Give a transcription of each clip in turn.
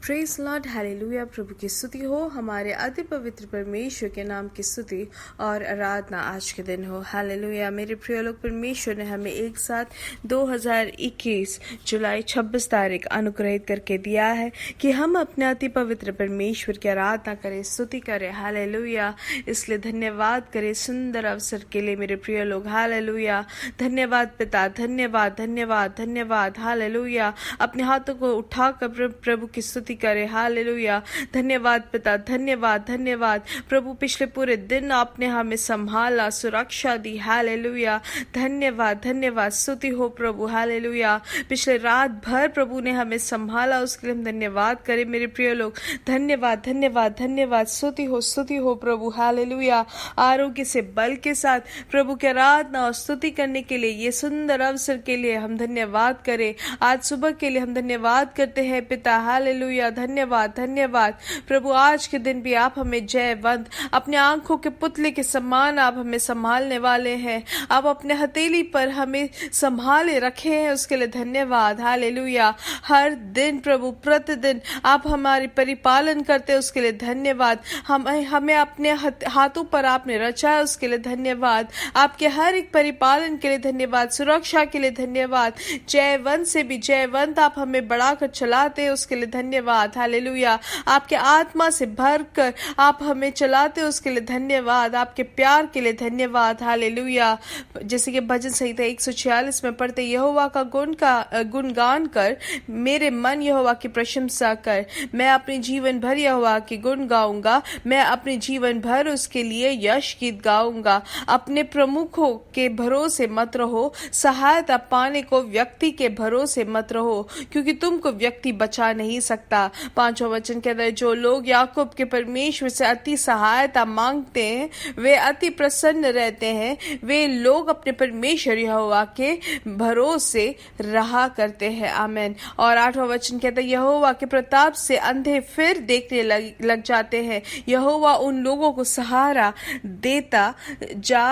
Praise Lord, hallelujah. प्रभु की स्तुति हो, हमारे अति पवित्र परमेश्वर के नाम की स्तुति और आराधना आज के दिन हो। हालेलुया। मेरे प्रिय लोग, परमेश्वर ने हमें एक साथ 2021 जुलाई 26 तारीख अनुग्रहित करके दिया है कि हम अपने अति पवित्र परमेश्वर की आराधना करें, स्तुति करें। हालेलुया। इसलिए धन्यवाद करें सुंदर अवसर के लिए मेरे प्रिय लोग। हालेलुया। धन्यवाद पिता, धन्यवाद धन्यवाद धन्यवाद। हालेलुया। अपने हाथों को उठाकर प्रभु की स्तुति करे। हालेलुया। धन्यवाद पिता, धन्यवाद धन्यवाद। प्रभु पिछले पूरे दिन आपने हमें संभाला, सुरक्षा दी। हालेलुया। धन्यवाद धन्यवाद। स्तुति हो प्रभु। हालेलुया। पिछले रात भर प्रभु ने हमें संभाला, उसके लिए हम धन्यवाद करें मेरे प्रिय लोग। धन्यवाद धन्यवाद धन्यवाद। स्तुति हो प्रभु। हालेलुया। आरोग्य से बल के साथ प्रभु की आराधना और स्तुति करने के लिए, ये सुंदर अवसर के लिए हम धन्यवाद करें। आज सुबह के लिए हम धन्यवाद करते हैं पिता। हालेलुया। धन्यवाद धन्यवाद प्रभु। आज के दिन भी आप हमें जयवंत, अपने आंखों के पुतले के समान आप हमें संभालने वाले हैं। आप अपने हथेली पर हमें संभाले रखे हैं, उसके लिए धन्यवाद। हालेलुया। हर दिन प्रभु, प्रतिदिन आप हमारी परिपालन करते हैं, उसके लिए धन्यवाद। हमें अपने हाथों पर आपने रचा है, उसके लिए धन्यवाद। आपके हर एक परिपालन के लिए धन्यवाद, सुरक्षा के लिए धन्यवाद। जयवंत से भी जयवंत आप हमें बढ़ाकर चलाते हैं, उसके लिए धन्यवाद। हालेलुया। आपके आत्मा से भरकर आप हमें चलाते हो, उसके लिए धन्यवाद। आपके प्यार के लिए धन्यवाद। हालेलुया। जैसे कि भजन संहिता 146 में पढ़ते, यहोवा का गुणगान कर, मेरे मन यहोवा की प्रशंसा कर। मैं अपने जीवन भर यहोवा की गुण गाऊंगा, मैं अपने जीवन भर उसके लिए यश गीत गाऊंगा। अपने प्रमुखों के भरोसे मत रहो, सहायता पाने को व्यक्ति के भरोसे मत रहो, क्योंकि तुमको व्यक्ति बचा नहीं सकता। 5वां वचन कहता है, जो लोग याकूब के परमेश्वर से अति सहायता मांगते हैं वे अति प्रसन्न रहते हैं। वे लोग अपने परमेश्वर यहोवा के भरोसे रहा करते हैं। आमीन। और 8वां वचन कहता है, यहोवा के प्रताप से अंधे फिर देखने लग जाते हैं। यहोवा उन लोगों को सहारा देता जा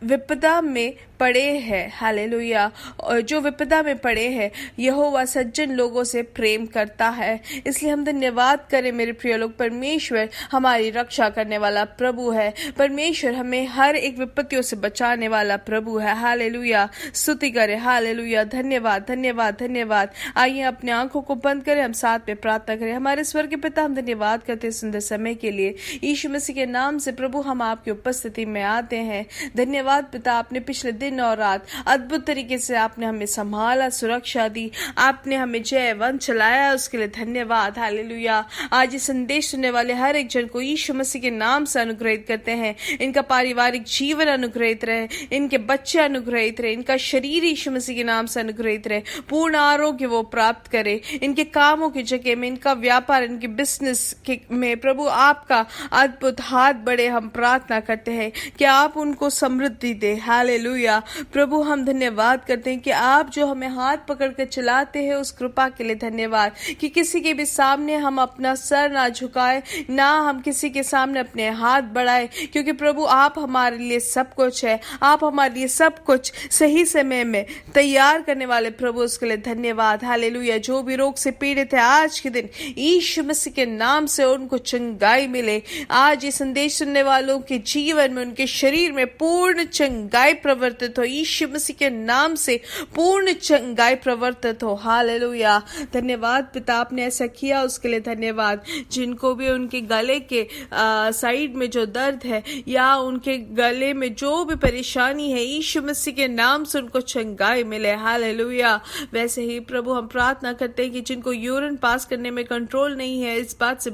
विपदा में पड़े हैं। हालेलुया। और जो विपदा में पड़े हैं, यहोवा सज्जन लोगों से प्रेम करता है। इसलिए हम धन्यवाद करें मेरे प्रिय लोग। परमेश्वर हमारी रक्षा करने वाला प्रभु है। परमेश्वर हमें हर एक विपत्तियों से बचाने वाला प्रभु है। हालेलुया। स्तुति करें। हालेलुया। धन्यवाद धन्यवाद धन्यवाद। आइए अपने आंखों को बंद करें, हम साथ में प्रार्थना करें। हमारे स्वर्गीय पिता, हम धन्यवाद करते हैं सुंदर समय के लिए। यीशु मसीह के नाम से प्रभु हम आपकी उपस्थिति में आते हैं। धन्यवाद पिता, आपने पिछले दिन और रात अद्भुत तरीके से आपने हमें संभाला, सुरक्षा दी, आपने हमें जयवंत चलाया, उसके लिए धन्यवाद। हालेलुया। आज ये संदेश सुनने वाले हर एक जन को यीशु मसीह के नाम से अनुग्रहित करते हैं। इनका पारिवारिक जीवन अनुग्रहित रहे, इनके बच्चे अनुग्रहित रहे, इनका शरीर यीशु मसीह के नाम से अनुग्रहित रहे, पूर्ण आरोग्य वो प्राप्त करे। इनके कामों की जगह में, इनका व्यापार, इनके बिजनेस में प्रभु आपका अद्भुत हाथ बढ़े। हम प्रार्थना करते हैं कि आप उनको समृद्धि दे। हालेलुया। प्रभु हम धन्यवाद करते हैं कि आप जो हमें हाथ पकड़कर चलाते हैं, उस कृपा के लिए धन्यवाद। कि किसी के भी सामने हम अपना सर ना झुकाए, ना हम किसी के सामने अपने हाथ बढ़ाए, क्योंकि प्रभु आप हमारे लिए सब कुछ है। आप हमारे लिए सब कुछ सही समय में तैयार करने वाले प्रभु, उसके लिए धन्यवाद। हालेलुया। जो भी रोग से पीड़ित है, आज के दिन यीशु मसीह के नाम से उनको चंगाई मिले। आज ये संदेश सुनने वालों के जीवन में, उनके शरीर में पूर्ण चंगाई प्रवर्तित हो। यीशु मसीह के नाम से पूर्ण चंगाई प्रवर्तित हो। हालेलुया। धन्यवाद पिता, आपने ऐसा किया, उसके लिए धन्यवाद। जिनको भी उनके गले के साइड में जो दर्द है, या उनके गले में जो भी परेशानी है, यीशु मसीह के नाम से उनको चंगाई मिले। हालेलुया। वैसे ही प्रभु हम प्रार्थना करते हैं कि जिनको यूरिन पास करने में कंट्रोल नहीं है, इस बात से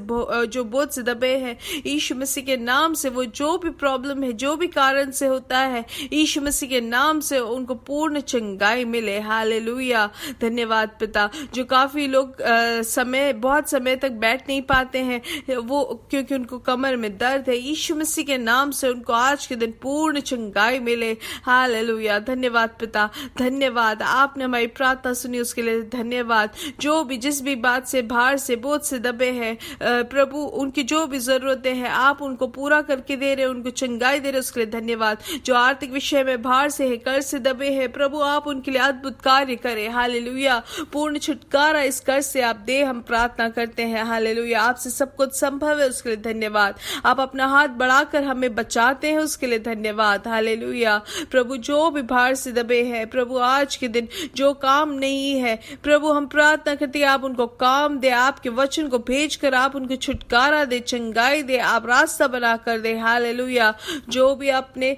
जो बोझ से दबे हैं, यीशु मसीह के नाम से वो जो भी प्रॉब्लम है, जो भी कारण से होता है, यीशु मसीह के नाम से उनको पूर्ण चंगाई मिले। हालेलुया। धन्यवाद पिता। जो काफी लोग बहुत समय तक बैठ नहीं पाते हैं, वो क्योंकि उनको कमर में दर्द है, यीशु मसीह के नाम से उनको आज के दिन पूर्ण चंगाई मिले। हालेलुया। धन्यवाद पिता, धन्यवाद। आपने हमारी प्रार्थना सुनी, उसके लिए धन्यवाद। जो भी जिस भी बात से, भार से, बोझ से दबे हैं, प्रभु उनकी जो भी जरूरतें हैं, आप उनको पूरा करके दे रहे, उनको चंगाई दे रहे, उसके लिए धन्यवाद। जो आर्थिक विषय में भार से है, कर्ज से दबे हैं, प्रभु आप उनके लिए अद्भुत कार्य करें। हालेलुया, पूर्ण छुटकारा इस कर्ज से आप दे, हम प्रार्थना करते हैं। हालेलुया, आपसे सब कुछ संभव है, उसके लिए धन्यवाद। आप अपना हाथ बढ़ाकर हमें बचाते हैं, उसके लिए धन्यवाद। हालेलुया, प्रभु जो भी भार से दबे हैं, प्रभु आज के दिन जो काम नहीं है, प्रभु हम प्रार्थना करते हैं आप उनको काम दे, आपके वचन को भेजकर आप उनको छुटकारा दे, चंगाई दे, आप रास्ता बना कर दे। हालेलुया, जो भी अपने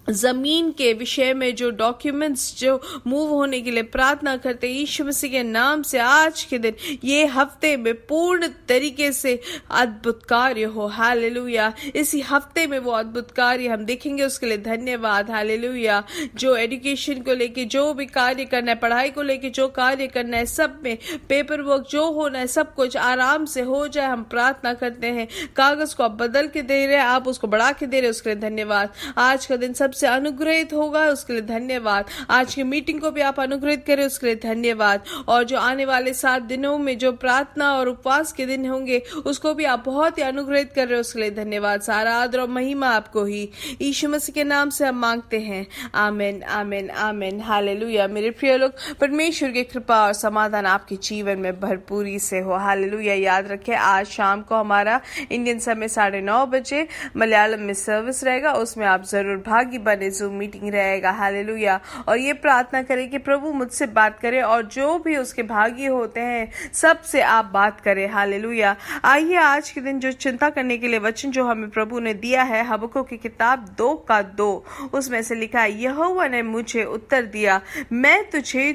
जमीन के विषय में जो डॉक्यूमेंट्स जो मूव होने के लिए प्रार्थना करते हैं, यीशु मसीह के नाम से आज के दिन ये हफ्ते में पूर्ण तरीके से अद्भुत कार्य हो। हालेलुया, इसी हफ्ते में वो अद्भुत कार्य हम देखेंगे, उसके लिए धन्यवाद। हालेलुया, जो एजुकेशन को लेके जो भी कार्य करना है, पढ़ाई को लेके जो कार्य करना है, सब में पेपर वर्क जो होना है, सब कुछ आराम से हो जाए, हम प्रार्थना करते हैं। कागज को आप बदल के दे रहे हैं, आप उसको बढ़ा के दे रहे हैं, उसके लिए धन्यवाद। आज का दिन से अनुग्रहित होगा, उसके लिए धन्यवाद। आज की मीटिंग को भी आप अनुग्रहित करें, उसके लिए धन्यवाद। और जो आने वाले 7 दिनों में जो प्रार्थना और उपवास के दिन होंगे, उसको भी आप बहुत ही अनुग्रहित कर रहे हो, उसके लिए धन्यवाद। सारा आदर और महिमा आपको ही यीशु मसीह के नाम से हम मांगते हैं। आमीन, आमीन, आमीन। हालेलुया, मेरे प्रिय लोग, परमेश्वर की कृपा और समाधान आपके जीवन में भरपूरी से हो। हालेलुया, याद रखें आज शाम को हमारा इंडियन समय 9:30 बजे मलयालम में सर्विस रहेगा, उसमें आप जरूर भागी बने, जूम मीटिंग रहेगा। हालेलुया, और ये प्रार्थना करें कि प्रभु मुझसे बात करे, और जो भी उसके भागी होते हैं सबसे आप बात करें। हालेलुया, आइए आज के दिन जो चिंता करने के लिए वचन जो हमें प्रभु ने दिया है, हबक्कुक की किताब 2:2, उसमें से लिखा है, यहोवा ने मुझे उत्तर दिया, मैं तुझे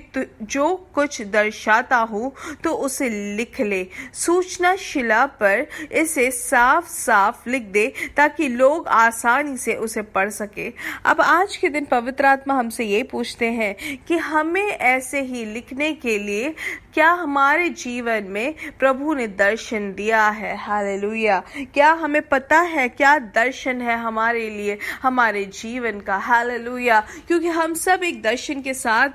जो कुछ दर्शाता हूँ तो उसे लिख ले, सूचना शिला पर इसे साफ साफ लिख दे ताकि लोग आसानी से उसे पढ़ सके। अब आज के दिन पवित्र आत्मा हमसे ये पूछते हैं कि हमें ऐसे ही लिखने के लिए क्या हमारे जीवन में प्रभु ने दर्शन दिया है। हालेलुया, क्या हमें पता है क्या दर्शन है हमारे लिए, हमारे जीवन का। हालेलुया, क्योंकि हम सब एक दर्शन के साथ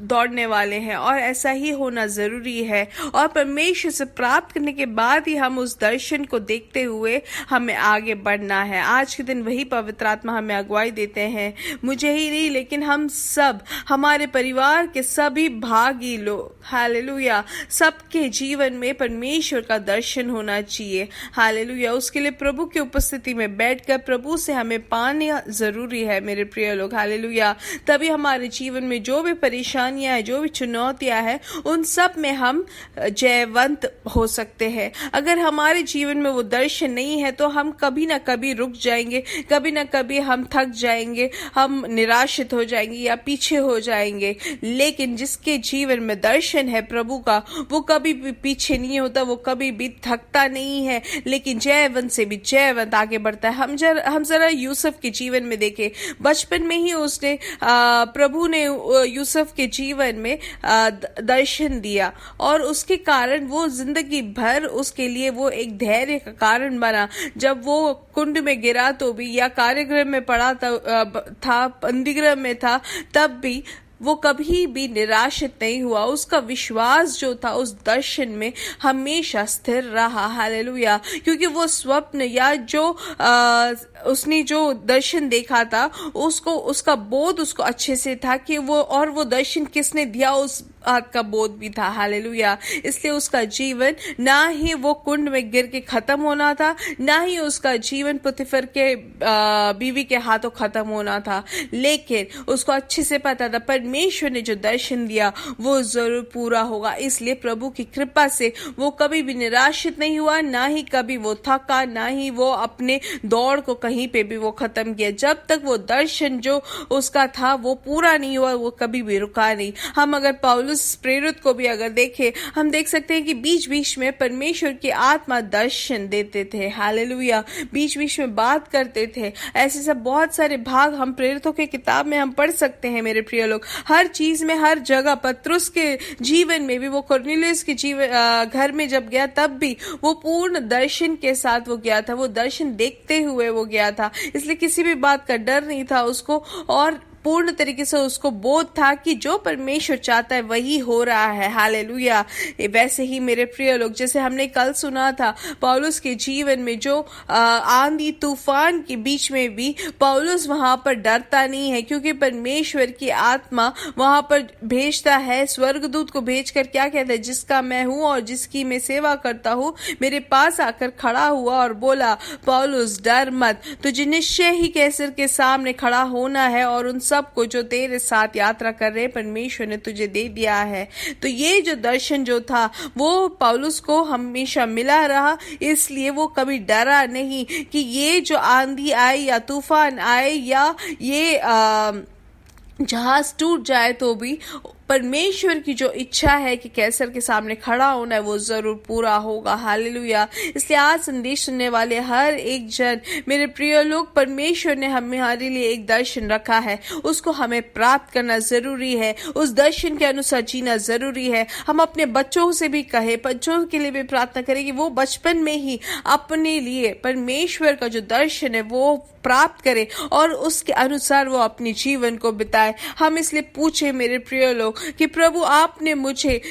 दौड़ने वाले हैं और ऐसा ही होना जरूरी है, और परमेश्वर से प्राप्त करने के बाद ही हम उस दर्शन को देखते हुए हमें आगे बढ़ना है। आज के दिन वही पवित्र आत्मा हमें अगुवाई देते हैं, मुझे ही नहीं लेकिन हम सब, हमारे परिवार के सभी भागी लोग, हालेलुया, सबके जीवन में परमेश्वर का दर्शन होना चाहिए। हालेलुया, उसके लिए प्रभु की उपस्थिति में बैठकर प्रभु से हमें पाना जरूरी है मेरे प्रिय लोग। हालेलुया, तभी हमारे जीवन में जो भी परेशानियां हैं, जो भी चुनौतियां हैं, उन सब में हम जयवंत हो सकते हैं। अगर हमारे जीवन में वो दर्शन नहीं है तो हम कभी ना कभी रुक जाएंगे, कभी ना कभी हम थक जाएंगे, हम निराशित हो जाएंगे या पीछे हो जाएंगे। लेकिन जिसके जीवन में दर्शन है प्रभु का, वो कभी भी पीछे नहीं होता, वो कभी भी थकता नहीं है, लेकिन जयवंत से भी जयवंत आगे बढ़ता है। हम जरा यूसुफ के जीवन में देखें, बचपन में ही उसने प्रभु ने यूसुफ के जीवन में दर्शन दिया, और उसके कारण वो जिंदगी भर उसके लिए वो एक धैर्य का कारण बना। जब वो कुंड में गिरा तो भी, या कार्यगृह में पड़ा था, बंदीगृह में था, तब भी वो कभी भी निराशित नहीं हुआ। उसका विश्वास जो था उस दर्शन में हमेशा स्थिर रहा। हालेलुया, क्योंकि वो स्वप्न या जो उसने जो दर्शन देखा था, उसको उसका बोध उसको अच्छे से था कि वो दर्शन किसने दिया, उस बात का बोध भी था। हालेलुया, इसलिए उसका जीवन ना ही वो कुंड में गिर के खत्म होना था, ना ही उसका जीवन पुतिफर के बीवी के हाथों खत्म होना था, लेकिन उसको अच्छे से पता था परमेश्वर ने जो दर्शन दिया वो जरूर पूरा होगा। इसलिए प्रभु की कृपा से वो कभी भी निराशित नहीं हुआ, ना ही कभी वो थका, ना ही वो अपने दौड़ को कहीं पे भी वो खत्म किया। जब तक वो दर्शन जो उसका था वो पूरा नहीं हुआ, वो कभी भी रुका नहीं। हम अगर पौलुस प्रेरित को भी अगर देखें, हम देख सकते हैं कि बीच बीच में परमेश्वर की आत्मा दर्शन देते थे। हालेलुया, बीच बीच में बात करते थे। ऐसे सब बहुत सारे भाग हम प्रेरितों के किताब में हम पढ़ सकते हैं मेरे प्रिय लोग। हर चीज में, हर जगह, पत्रुस के जीवन में भी, वो कुरनेलियुस के घर में जब गया तब भी वो पूर्ण दर्शन के साथ वो गया था, वो दर्शन देखते हुए वो गया था, इसलिए किसी भी बात का डर नहीं था उसको, और पूर्ण तरीके से उसको बोध था कि जो परमेश्वर चाहता है वही हो रहा है। हालेलुया। वैसे ही मेरे प्रिय लोग, जैसे हमने कल सुना था, पौलुस के जीवन में जो आंधी तूफान के बीच में भी पौलुस वहां पर डरता नहीं है, क्योंकि परमेश्वर की आत्मा वहां पर भेजता है, स्वर्गदूत को भेजकर क्या कहता है, जिसका मैं हूं और जिसकी मैं सेवा करता हूं, मेरे पास आकर खड़ा हुआ और बोला, पौलुस डर मत, तुझे निश्चय ही कैसर के सामने खड़ा होना है और उन सबको जो तेरे साथ यात्रा कर रहे परमेश्वर ने तुझे दे दिया है। तो ये जो दर्शन जो था वो पौलुस को हमेशा मिला रहा, इसलिए वो कभी डरा नहीं कि ये जो आंधी आए या तूफान आए या ये जहाज टूट जाए तो भी परमेश्वर की जो इच्छा है कि कैसर के सामने खड़ा होना है वो जरूर पूरा होगा। हालेलुया। इसलिए आज संदेश सुनने वाले हर एक जन, मेरे प्रिय लोग, परमेश्वर ने हमारे लिए एक दर्शन रखा है, उसको हमें प्राप्त करना जरूरी है, उस दर्शन के अनुसार जीना जरूरी है। हम अपने बच्चों से भी कहे, बच्चों के लिए भी प्रार्थना करें कि वो बचपन में ही अपने लिए परमेश्वर का जो दर्शन है वो प्राप्त करे और उसके अनुसार वो अपने जीवन को बिताए। हम इसलिए पूछे मेरे प्रिय लोग कि प्रभु, आपने मुझे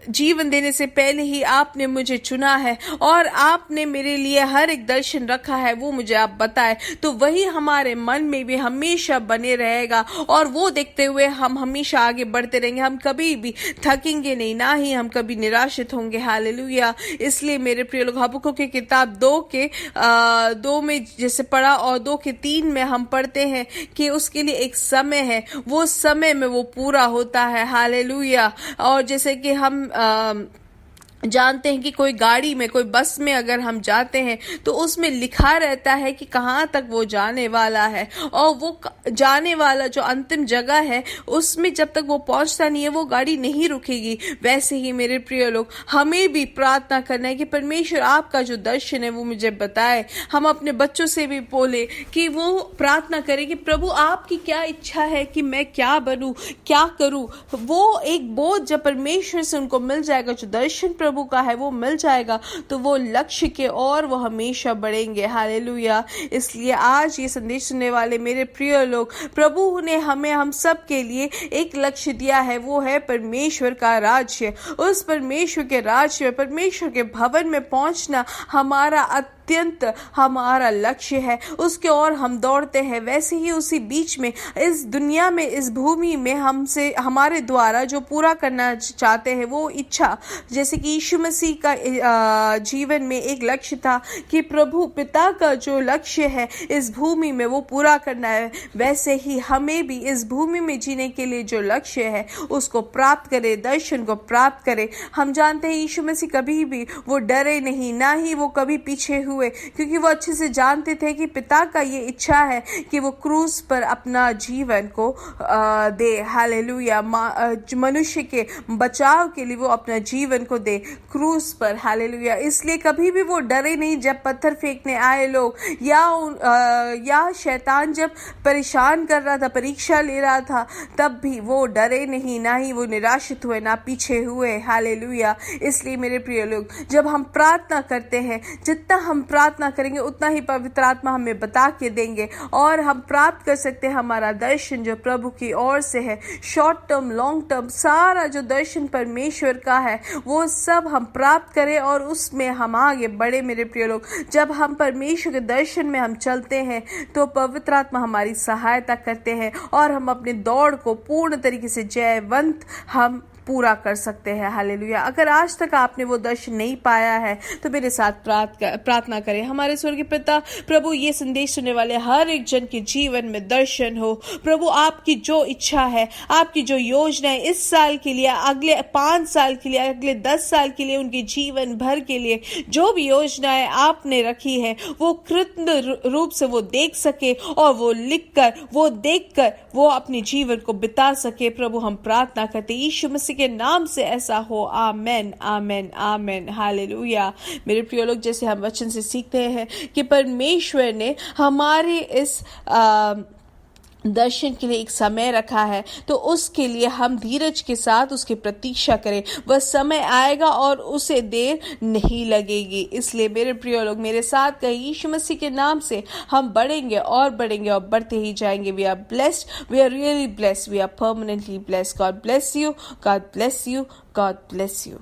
जीवन देने से पहले ही आपने मुझे चुना है और आपने मेरे लिए हर एक दर्शन रखा है, वो मुझे आप बताए, तो वही हमारे मन में भी हमेशा बने रहेगा और वो देखते हुए हम हमेशा आगे बढ़ते रहेंगे। हम कभी भी थकेंगे नहीं, ना ही हम कभी निराशित होंगे। हालेलुया। इसलिए मेरे प्रिय लोग, हबक्कुक की किताब 2 में जैसे पढ़ा और 2:3 में हम पढ़ते हैं कि उसके लिए एक समय है, वो समय में वो पूरा होता है। हालेलुया। और जैसे कि हम जानते हैं कि कोई गाड़ी में, कोई बस में अगर हम जाते हैं तो उसमें लिखा रहता है कि कहाँ तक वो जाने वाला है, और वो जाने वाला जो अंतिम जगह है उसमें जब तक वो पहुंचता नहीं है वो गाड़ी नहीं रुकेगी। वैसे ही मेरे प्रिय लोग, हमें भी प्रार्थना करना है कि परमेश्वर आपका जो दर्शन है वो मुझे बताए। हम अपने बच्चों से भी बोले कि वो प्रार्थना करें कि प्रभु आपकी क्या इच्छा है कि मैं क्या बनूं, क्या करूं। वो एक बोध जब परमेश्वर से उनको मिल जाएगा, जो दर्शन प्रभु का है वो मिल जाएगा, तो वो लक्ष्य के और वो हमेशा बढ़ेंगे। हालेलुया। इसलिए आज ये संदेश सुनने वाले मेरे प्रिय लोग, प्रभु ने हमें, हम सब के लिए एक लक्ष्य दिया है, वो है परमेश्वर का राज्य। उस परमेश्वर के राज्य, परमेश्वर के भवन में पहुंचना हमारा अत्यंत हमारा लक्ष्य है, उसके और हम दौड़ते हैं। वैसे ही उसी बीच में इस दुनिया में, इस भूमि में हमसे, हमारे द्वारा जो पूरा करना चाहते हैं वो इच्छा, जैसे कि यीशु मसीह का जीवन में एक लक्ष्य था कि प्रभु पिता का जो लक्ष्य है इस भूमि में वो पूरा करना है, वैसे ही हमें भी इस भूमि में जीने के लिए जो लक्ष्य है उसको प्राप्त करे, दर्शन को प्राप्त करे। हम जानते हैं यीशु मसीह कभी भी वो डरे नहीं, ना ही वो कभी पीछे हुए, क्योंकि वो अच्छे से जानते थे कि पिता का ये इच्छा है कि वो क्रूस पर अपना जीवन को दे। हालेलुया। मनुष्य के बचाव के लिए वो अपना जीवन को दे क्रूस पर। हालेलुया। इसलिए कभी भी वो डरे नहीं जब पत्थर फेंकने आए लोग, या शैतान जब परेशान कर रहा था, परीक्षा ले रहा था, तब भी वो डरे नहीं, ना ही वो निराशित हुए, ना पीछे हुए। हालेलुया। इसलिए मेरे प्रिय लोग, जब हम प्रार्थना करते हैं, जितना हम प्रार्थना करेंगे उतना ही पवित्र आत्मा हमें बता के देंगे और हम प्राप्त कर सकते हैं हमारा दर्शन जो प्रभु की ओर से है। शॉर्ट टर्म, लॉन्ग टर्म, सारा जो दर्शन परमेश्वर का है वो सब हम प्राप्त करें और उसमें हम आगे बढ़े। मेरे प्रिय लोग, जब हम परमेश्वर के दर्शन में हम चलते हैं तो पवित्र आत्मा हमारी सहायता करते हैं और हम अपने दौड़ को पूर्ण तरीके से जयवंत हम पूरा कर सकते हैं। हालेलुया। अगर आज तक आपने वो दर्शन नहीं पाया है तो मेरे साथ प्रार्थना करें। हमारे स्वर्गीय पिता, प्रभु ये संदेश सुनने वाले हर एक जन के जीवन में दर्शन हो। प्रभु आपकी जो इच्छा है, आपकी जो योजना है इस साल के लिए, अगले 5 साल के लिए, अगले 10 साल के लिए, उनके जीवन भर के लिए जो भी योजनाएं आपने रखी है वो कृत्य रूप से वो देख सके और वो लिखकर, वो देखकर वो अपने जीवन को बिता सके। प्रभु हम प्रार्थना करते यीशु मसीह के नाम से ऐसा हो। आमेन, आमेन, आमेन। हालेलुया। मेरे प्रिय लोग, जैसे हम वचन से सीखते हैं कि परमेश्वर ने हमारे इस दर्शन के लिए एक समय रखा है, तो उसके लिए हम धीरज के साथ उसकी प्रतीक्षा करें। वह समय आएगा और उसे देर नहीं लगेगी। इसलिए मेरे प्रिय लोग, मेरे साथ कहें, यीशु मसीह के नाम से हम बढ़ेंगे और बढ़ते ही जाएंगे। We are blessed, we are really blessed, we are permanently blessed. God bless you, God bless you, God bless you.